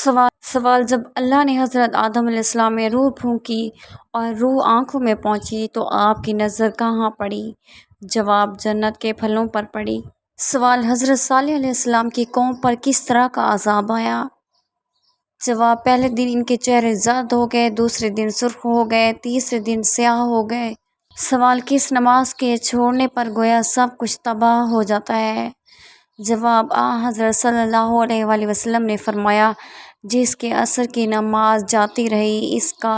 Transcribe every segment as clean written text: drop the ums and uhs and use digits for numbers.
سوال جب اللہ نے حضرت آدم علیہ السلام میں روح پھونکی اور روح آنکھوں میں پہنچی تو آپ کی نظر کہاں پڑی؟ جواب جنت کے پھلوں پر پڑی۔ سوال حضرت صالح علیہ السلام کی قوم پر کس طرح کا عذاب آیا؟ جواب پہلے دن ان کے چہرے زرد ہو گئے، دوسرے دن سرخ ہو گئے، تیسرے دن سیاہ ہو گئے۔ سوال کس نماز کے چھوڑنے پر گویا سب کچھ تباہ ہو جاتا ہے؟ جواب حضرت صلی اللہ علیہ وآلہ وسلم نے فرمایا، جس کے عصر کی نماز جاتی رہی اس کا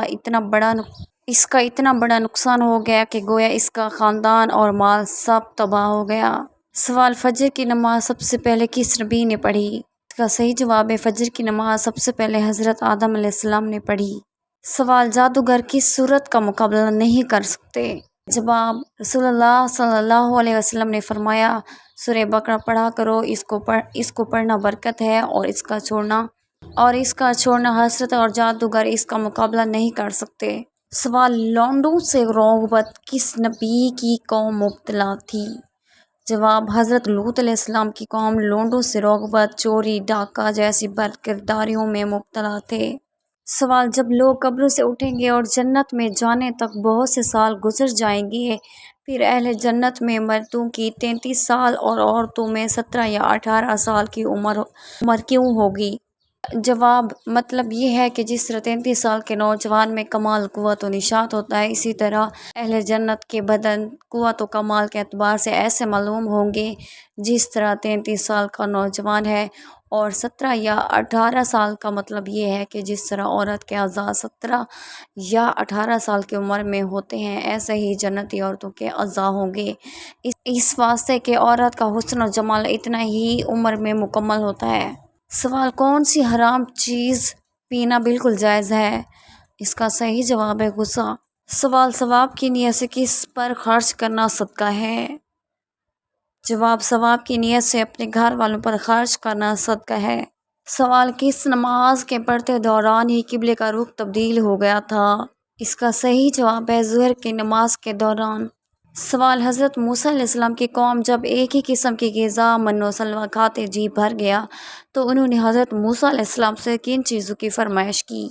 اتنا بڑا نقصان ہو گیا کہ گویا اس کا خاندان اور مال سب تباہ ہو گیا۔ سوال فجر کی نماز سب سے پہلے کس نبی نے پڑھی؟ اس کا صحیح جواب ہے فجر کی نماز سب سے پہلے حضرت آدم علیہ السلام نے پڑھی۔ سوال جادوگر کس صورت کا مقابلہ نہیں کر سکتے؟ جواب رسول اللہ صلی اللہ علیہ وسلم نے فرمایا، سورہ بقرہ پڑھا کرو، اس کو پڑھنا برکت ہے اور اس کا چھوڑنا حسرت، اور جادوگر اس کا مقابلہ نہیں کر سکتے۔ سوال لونڈوں سے رغبت کس نبی کی قوم مبتلا تھی؟ جواب حضرت لوط علیہ السلام کی قوم لونڈوں سے رغبت، چوری، ڈاکہ جیسی بد کرداریوں میں مبتلا تھے۔ سوال جب لوگ قبروں سے اٹھیں گے اور جنت میں جانے تک بہت سے سال گزر جائیں گے، پھر اہل جنت میں مردوں کی 33 سال اور عورتوں میں 17 یا 18 سال کی عمر کیوں ہوگی؟ جواب مطلب یہ ہے کہ جس طرح 33 سال کے نوجوان میں کمال قوت و نشاط ہوتا ہے، اسی طرح اہل جنت کے بدن قوت و کمال کے اعتبار سے ایسے معلوم ہوں گے جس طرح 33 سال کا نوجوان ہے، اور 17 یا 18 سال کا مطلب یہ ہے کہ جس طرح عورت کے اعضاء 17 یا 18 سال کی عمر میں ہوتے ہیں، ایسے ہی جنتی عورتوں کے اعضاء ہوں گے، اس واسطے کہ عورت کا حسن و جمال اتنا ہی عمر میں مکمل ہوتا ہے۔ سوال کون سی حرام چیز پینا بالکل جائز ہے؟ اس کا صحیح جواب ہے غصہ۔ سوال ثواب کی نیت سے کس پر خرچ کرنا صدقہ ہے؟ جواب ثواب کی نیت سے اپنے گھر والوں پر خرچ کرنا صدقہ ہے۔ سوال کس نماز کے پڑھتے دوران ہی قبلے کا رخ تبدیل ہو گیا تھا؟ اس کا صحیح جواب ہے ظہر کی نماز کے دوران۔ سوال حضرت موسیٰ علیہ السلام کی قوم جب ایک ہی قسم کی غذا من و سلویٰ کھاتے جی بھر گیا تو انہوں نے حضرت موسیٰ علیہ السلام سے کن چیزوں کی فرمائش کی؟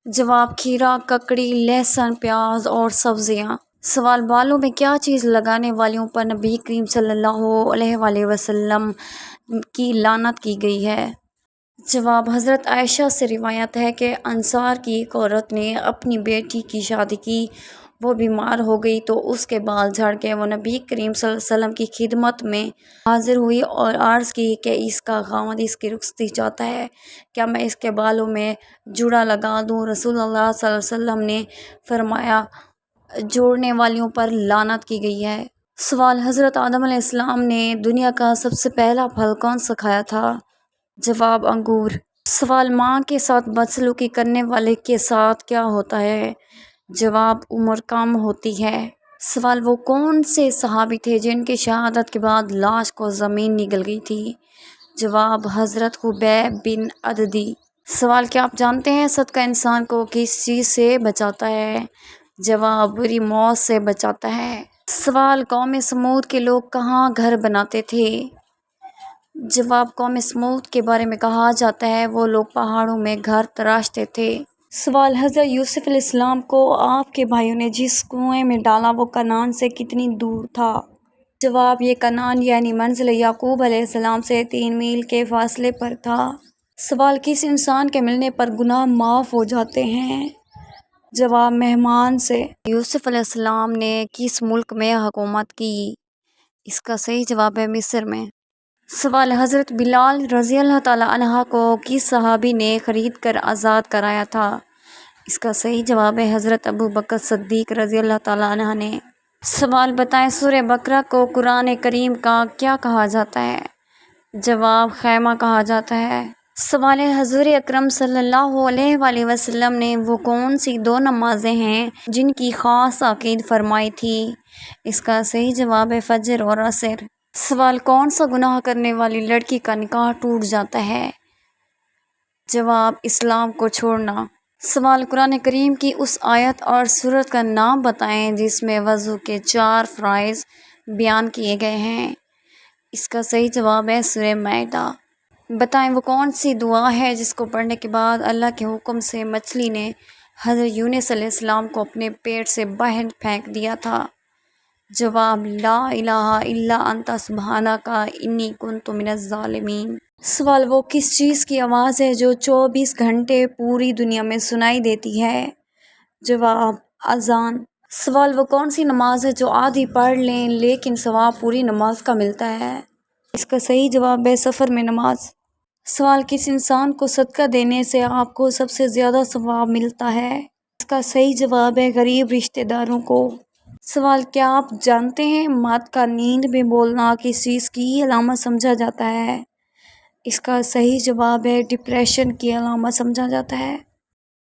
جواب کھیرا، ککڑی، لہسن، پیاز اور سبزیاں۔ سوال بالوں میں کیا چیز لگانے والیوں پر نبی کریم صلی اللہ علیہ وآلہ وسلم کی لعنت کی گئی ہے؟ جواب حضرت عائشہ سے روایت ہے کہ انصار کی ایک عورت نے اپنی بیٹی کی شادی کی، وہ بیمار ہو گئی تو اس کے بال جھڑ گئے۔ وہ نبی کریم صلی اللہ علیہ وسلم کی خدمت میں حاضر ہوئی اور عرض کی کہ اس کا خاوند اس کی رخصتی چاہتا ہے، کیا میں اس کے بالوں میں جوڑا لگا دوں؟ رسول اللہ صلی اللہ علیہ وسلم نے فرمایا، جوڑنے والیوں پر لعنت کی گئی ہے۔ سوال حضرت آدم علیہ السلام نے دنیا کا سب سے پہلا پھل کون سا کھایا تھا؟ جواب انگور۔ سوال ماں کے ساتھ بدسلوکی کرنے والے کے ساتھ کیا ہوتا ہے؟ جواب عمر کم ہوتی ہے۔ سوال وہ کون سے صحابی تھے جن کی شہادت کے بعد لاش کو زمین نگل گئی تھی؟ جواب حضرت خبیب بن عدی۔ سوال کیا آپ جانتے ہیں صدقہ انسان کو کس چیز سے بچاتا ہے؟ جواب بری موت سے بچاتا ہے۔ سوال قوم سمود کے لوگ کہاں گھر بناتے تھے؟ جواب قوم سمود کے بارے میں کہا جاتا ہے وہ لوگ پہاڑوں میں گھر تراشتے تھے۔ سوال حضرت یوسف علیہ السلام کو آپ کے بھائیوں نے جس کنویں میں ڈالا وہ کنعان سے کتنی دور تھا؟ جواب یہ کنعان یعنی منزل یعقوب علیہ السلام سے 3 میل کے فاصلے پر تھا۔ سوال کس انسان کے ملنے پر گناہ معاف ہو جاتے ہیں؟ جواب مہمان سے۔ یوسف علیہ السلام نے کس ملک میں حکومت کی؟ اس کا صحیح جواب ہے مصر میں۔ سوال حضرت بلال رضی اللہ تعالیٰ عنہ کو کس صحابی نے خرید کر آزاد کرایا تھا؟ اس کا صحیح جواب ہے حضرت ابو بکر صدیق رضی اللہ تعالیٰ عنہ نے۔ سوال بتائیں سورہ بقرہ کو قرآن کریم کا کیا کہا جاتا ہے؟ جواب خیمہ کہا جاتا ہے۔ سوال حضور اکرم صلی اللہ علیہ وآلہ وسلم نے وہ کون سی 2 نمازیں ہیں جن کی خاص تاکید فرمائی تھی؟ اس کا صحیح جواب ہے فجر اور عصر۔ سوال کون سا گناہ کرنے والی لڑکی کا نکاح ٹوٹ جاتا ہے؟ جواب اسلام کو چھوڑنا۔ سوال قرآن کریم کی اس آیت اور سورت کا نام بتائیں جس میں وضو کے 4 فرائض بیان کیے گئے ہیں۔ اس کا صحیح جواب ہے سورہ مائدہ۔ بتائیں وہ کون سی دعا ہے جس کو پڑھنے کے بعد اللہ کے حکم سے مچھلی نے حضرت یونس علیہ السلام کو اپنے پیٹ سے باہر پھینک دیا تھا؟ جواب: لا الہ الا انت سبحانک انی کنت من الظالمین۔ سوال: وہ کس چیز کی آواز ہے جو 24 گھنٹے پوری دنیا میں سنائی دیتی ہے؟ جواب: اذان۔ سوال: وہ کون سی نماز ہے جو آدھی پڑھ لیں لیکن ثواب پوری نماز کا ملتا ہے؟ اس کا صحیح جواب ہے سفر میں نماز۔ سوال: کس انسان کو صدقہ دینے سے آپ کو سب سے زیادہ ثواب ملتا ہے؟ اس کا صحیح جواب ہے غریب رشتہ داروں کو۔ سوال: کیا آپ جانتے ہیں مات کا نیند میں بولنا کس چیز کی علامت سمجھا جاتا ہے؟ اس کا صحیح جواب ہے ڈپریشن کی علامت سمجھا جاتا ہے۔